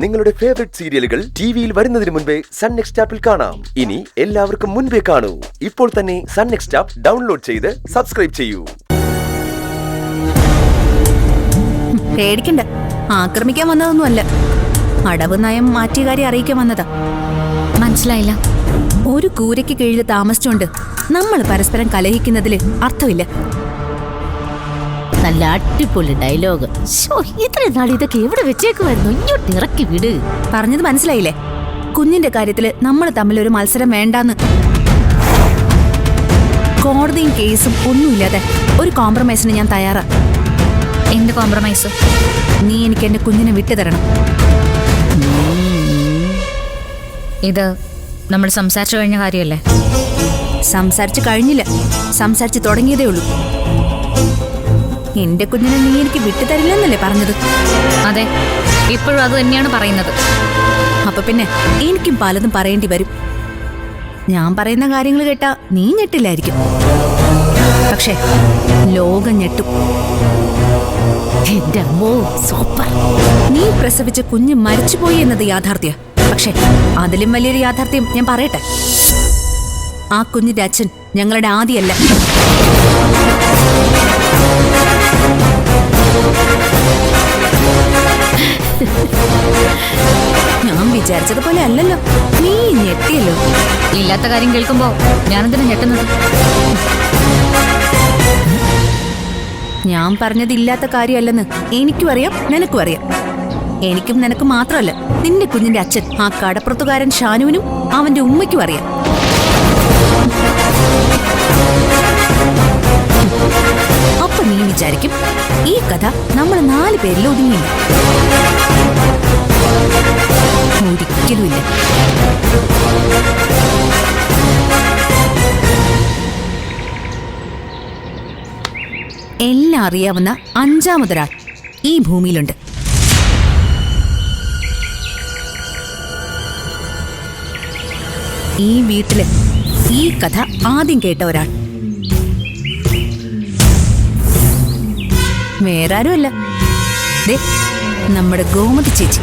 നിങ്ങളുടെ ഫേവറേറ്റ് സീരിയലുകൾ ടിവിയിൽ വരുന്നതിന് മുൻപേ സൺ നെക്സ്റ്റ് ആപ്പിൽ കാണാം. ഇനി എല്ലാവർക്കും മുൻപേ കാണൂ. ഇപ്പോൾ തന്നെ സൺ നെക്സ്റ്റ് ആപ്പ് ഡൗൺലോഡ് ചെയ്ത് സബ്സ്ക്രൈബ് ചെയ്യൂ. പേടിക്കണ്ട, ആക്രമിക്കാൻ വന്നതൊന്നുമല്ല. അടവ് നയം മാറ്റിയ കാര്യം അറിയിക്കാൻ വന്നതാ. മനസ്സിലായില്ല. ഒരു കൂരയ്ക്ക് കീഴിൽ താമസിച്ചുകൊണ്ട് നമ്മൾ പരസ്പരം കലഹിക്കുന്നതില് അർത്ഥമില്ല. നല്ല അടിപൊളി ഡയലോഗ്. ഇത്രയും നാൾ ഇതൊക്കെ എവിടെ വെച്ചേക്കുമായിരുന്നു? ഇങ്ങോട്ട് ഇറക്കി വിട്. പറഞ്ഞത് മനസ്സിലായില്ലേ? കുഞ്ഞിന്റെ കാര്യത്തില് നമ്മൾ തമ്മിൽ ഒരു മത്സരം വേണ്ടാന്ന്. കോടതിയും കേസും ഒന്നുമില്ലാതെ ഒരു കോംപ്രമൈസിന് ഞാൻ തയ്യാറാ. എന്ത് കോംപ്രമൈസ്? നീ എനിക്ക് എന്റെ കുഞ്ഞിനെ വിട്ടുതരണം. ഇത് നമ്മൾ സംസാരിച്ചു കഴിഞ്ഞ കാര്യമല്ലേ? സംസാരിച്ചു കഴിഞ്ഞില്ല, സംസാരിച്ചു തുടങ്ങിയതേ ഉള്ളൂ. എന്റെ കുഞ്ഞിനെ നീ എനിക്ക് വിട്ടുതരില്ലെന്നല്ലേ പറഞ്ഞത്? അതെ, ഇപ്പോഴും അത് തന്നെയാണ് പറയുന്നത്. അപ്പൊ പിന്നെ എനിക്കും പലതും പറയേണ്ടി വരും. ഞാൻ പറയുന്ന കാര്യങ്ങൾ കേട്ടാ നീ ഞെട്ടില്ലായിരിക്കും, പക്ഷേ ലോകം ഞെട്ടും. എന്റെ അമ്മോ, സൂപ്പർ. നീ പ്രസവിച്ച കുഞ്ഞ് മരിച്ചുപോയി എന്നത് യാഥാർത്ഥ്യ. പക്ഷെ അതിലും വലിയൊരു യാഥാർത്ഥ്യം ഞാൻ പറയട്ടെ. ആ കുഞ്ഞിന്റെ അച്ഛൻ ഞങ്ങളുടെ ആദിയല്ല. ഞാൻ വിചാരിച്ചതുപോലെ അല്ലല്ലോ. നീ ഞെട്ടിയല്ലോ. ഇല്ലാത്ത കാര്യം കേൾക്കുമ്പോ ഞാനെന്തിനാ ഞെട്ടുന്നത്? ഞാൻ പറഞ്ഞതില്ലാത്ത കാര്യമല്ലെന്ന് എനിക്കും അറിയാം, നിനക്കും അറിയാം. എനിക്കും നിനക്കും മാത്രമല്ല, നിന്റെ കുഞ്ഞിന്റെ അച്ഛൻ ആ കടപ്പുറത്തുകാരൻ ഷാനുവിനും അവന്റെ ഉമ്മയ്ക്കും അറിയാം. അപ്പൊ നീ വിചാരിക്കും ഈ കഥ നമ്മൾ 4 പേരിൽ ഒതുങ്ങിയില്ല. ഒരിക്കലുമില്ല. എല്ലാം അറിയാവുന്ന 5ാമതൊരാൾ ഈ ഭൂമിയിലുണ്ട്. ഈ വീട്ടില് ഈ കഥ ആദ്യം കേട്ട ഒരാൾ വേറാരുമല്ല, നമ്മുടെ ഗോമതി ചേച്ചി.